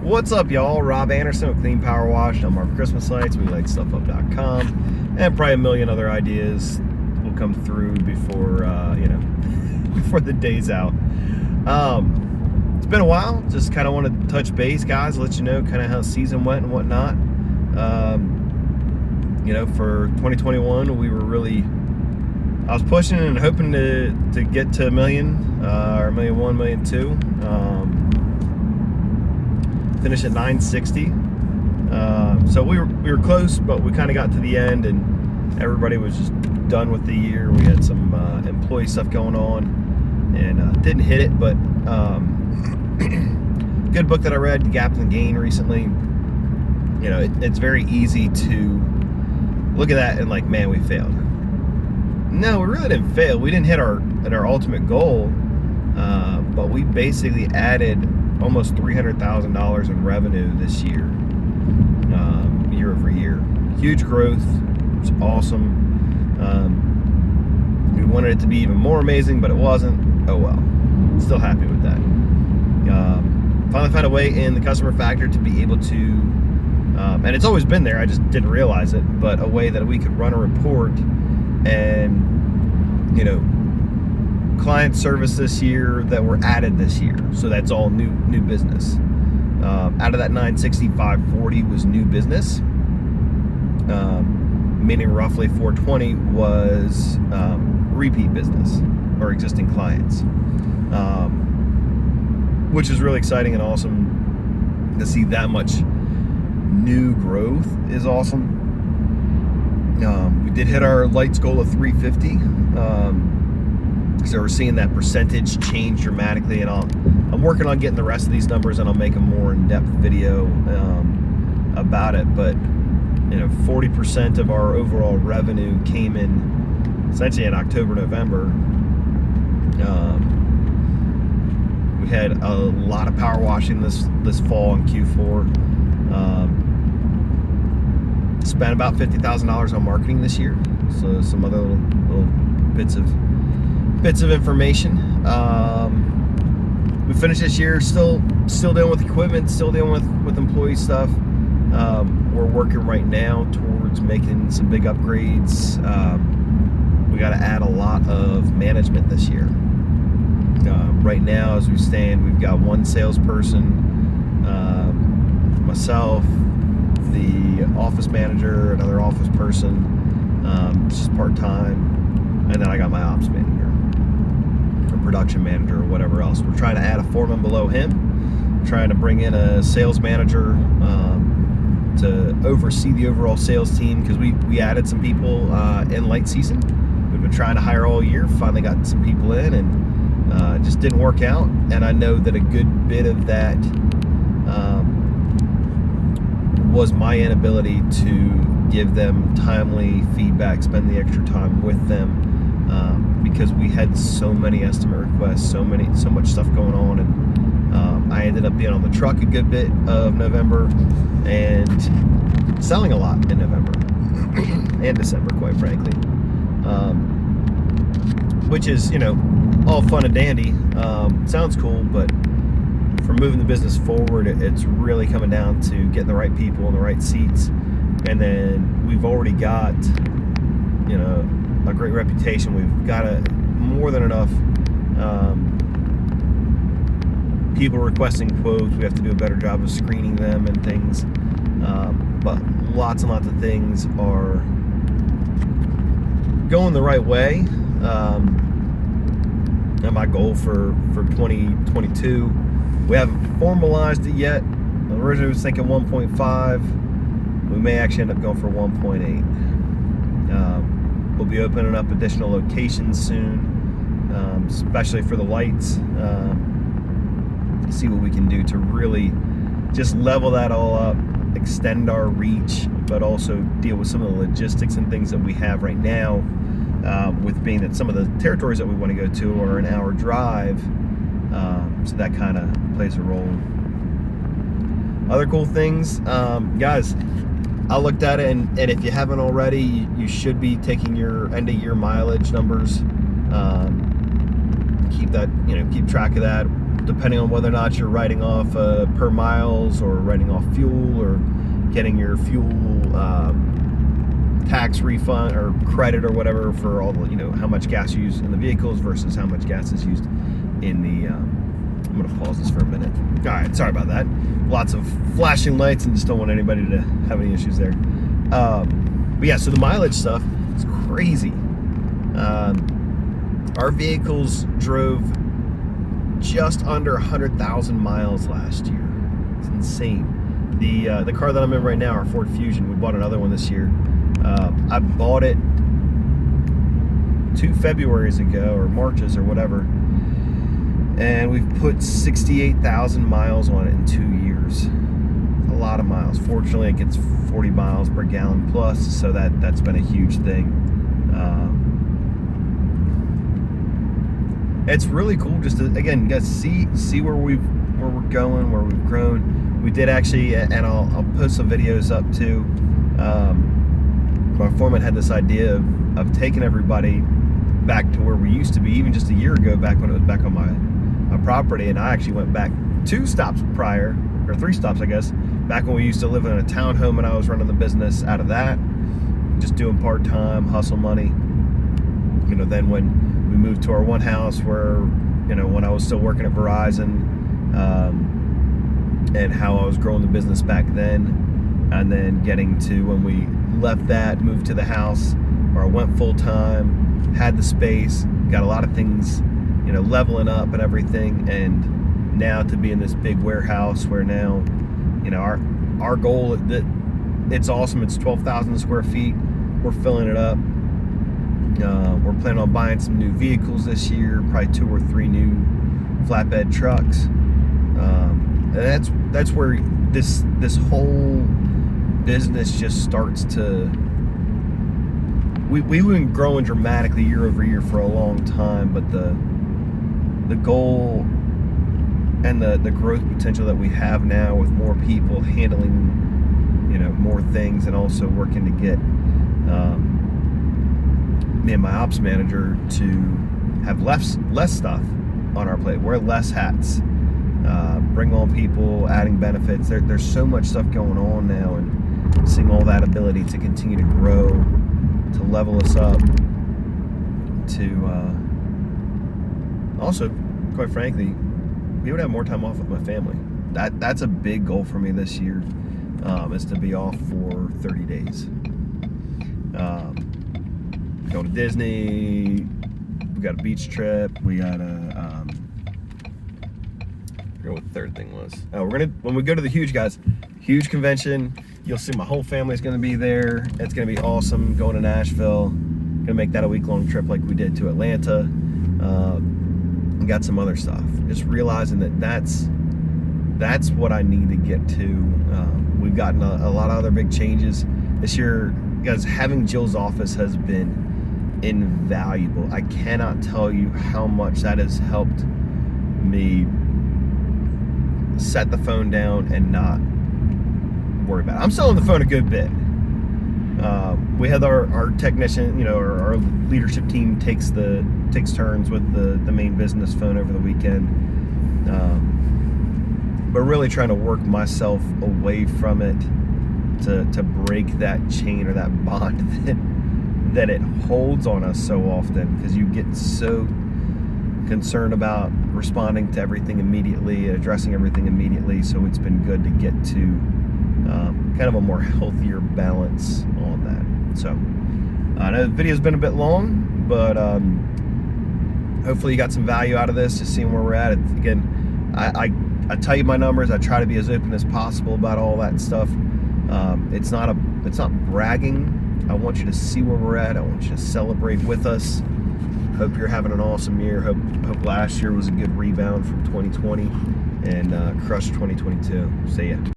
What's up, y'all? Rob Anderson with Clean Power Wash. I'm our Christmas lights. We light stuff up.com, and probably a million other ideas will come through before before the day's out. It's been a while. Just kind of wanted to touch base, guys. Let you know kind of how the season went and whatnot. For 2021, we were really. I was pushing and hoping to get to a million, or 1,000,001, 1,000,002. Finished at 960. So we were close, but we kind of got to the end, and everybody was just done with the year. We had some employee stuff going on, and didn't hit it. But good book that I read, Gap and Gain, recently. It's very easy to look at that and like, man, we failed. No, we really didn't fail. We didn't hit our ultimate goal, but we basically added almost $300,000 in revenue this year, year over year. Huge growth. It's awesome. We wanted it to be even more amazing, but it wasn't. Oh well. Still happy with that. Finally found a way in the customer factor to be able to, and it's always been there, I just didn't realize it, but a way that we could run a report and, client service this year that were added this year. So that's all new business. Out of that 960, 540 was new business, meaning roughly 420 was repeat business or existing clients, which is really exciting and awesome to see. That much new growth is awesome. We did hit our lights goal of 350. So we're seeing that percentage change dramatically, and I'm working on getting the rest of these numbers, and I'll make a more in-depth video about it. But 40% of our overall revenue came in essentially in October, November. We had a lot of power washing this fall in Q4. Spent about $50,000 on marketing this year. So some other little bits of information. We finished this year still dealing with equipment, still dealing with employee stuff. We're working right now towards making some big upgrades. We got to add a lot of management this year. Right now, as we stand, we've got one salesperson, myself, the office manager, another office person, just part-time, and then I got my ops manager, or production manager, or whatever else. We're trying to add a foreman below him, trying to bring in a sales manager to oversee the overall sales team, because we added some people in light season. We've been trying to hire all year, finally got some people in, and just didn't work out. And I know that a good bit of that was my inability to give them timely feedback, spend the extra time with them, because we had so many estimate requests, so much stuff going on, and I ended up being on the truck a good bit of November and selling a lot in November and December, quite frankly, which is all fun and dandy. Sounds cool, but for moving the business forward, it's really coming down to getting the right people in the right seats. And then we've already got, a great reputation. We've got more than enough people requesting quotes. We have to do a better job of screening them and things. But lots and lots of things are going the right way. And my goal for 2022, we haven't formalized it yet. Originally I was thinking 1.5. We may actually end up going for 1.8. We'll be opening up additional locations soon, especially for the lights. See what we can do to really just level that all up, extend our reach, but also deal with some of the logistics and things that we have right now, with being that some of the territories that we want to go to are an hour drive. So that kind of plays a role. Other cool things, guys, I looked at it, and if you haven't already, you should be taking your end of year mileage numbers. Keep track of that. depending on whether or not you're writing off per miles or writing off fuel or getting your fuel tax refund or credit or whatever for all the, how much gas you use in the vehicles versus how much gas is used in the I'm gonna pause this for a minute. All right, sorry about that. Lots of flashing lights and just don't want anybody to have any issues there. But yeah, so the mileage stuff is crazy. Our vehicles drove just under 100,000 miles last year. It's insane. The car that I'm in right now, our Ford Fusion, we bought another one this year. I bought it 2 Februaries ago, or Marches or whatever, and we've put 68,000 miles on it in 2 years. A lot of miles. Fortunately, it gets 40 miles per gallon plus, so that's been a huge thing. It's really cool just to, again, guys, see where we're going, where we've grown. We did actually, and I'll post some videos up too. My foreman had this idea of taking everybody back to where we used to be, even just a year ago, back when it was back on my property, and I actually went back 2 stops prior, or 3 stops, I guess, back when we used to live in a townhome and I was running the business out of that, just doing part-time, hustle money. Then when we moved to our one house where, when I was still working at Verizon, and how I was growing the business back then, and then getting to when we left that, moved to the house where I went full-time, had the space, got a lot of things, leveling up and everything, and now to be in this big warehouse where now, our goal, it's awesome. It's 12,000 square feet. We're filling it up. We're planning on buying some new vehicles this year, probably 2 or 3 new flatbed trucks. And that's where this whole business just starts to. We've been growing dramatically year over year for a long time, but the goal and the growth potential that we have now with more people handling, more things, and also working to get me and my ops manager to have less stuff on our plate, wear less hats, bring on people, adding benefits. There's so much stuff going on now, and seeing all that ability to continue to grow, to level us up, to also, quite frankly, be able to have more time off with my family. That's a big goal for me this year, is to be off for 30 days. Go to Disney. We got a beach trip. We got I forget what the third thing was. When we go to the huge convention, you'll see my whole family's gonna be there. It's gonna be awesome. Going to Nashville. Gonna make that a week-long trip like we did to Atlanta. Got some other stuff. Just realizing that's what I need to get to. We've gotten a lot of other big changes this year. Guys, having Jill's office has been invaluable. I cannot tell you how much that has helped me set the phone down and not worry about it. I'm still on the phone a good bit. We had our technician, our leadership team takes turns with the main business phone over the weekend. But really trying to work myself away from it to break that chain or that bond that it holds on us so often, because you get so concerned about responding to everything immediately, addressing everything immediately. So it's been good to get to kind of a more healthier balance on that. So I know the video's been a bit long, but hopefully you got some value out of this, just seeing where we're at. Again, I tell you my numbers. I try to be as open as possible about all that stuff. It's not bragging. I want you to see where we're at. I want you to celebrate with us. Hope you're having an awesome year. Hope last year was a good rebound from 2020, and crush 2022. See ya.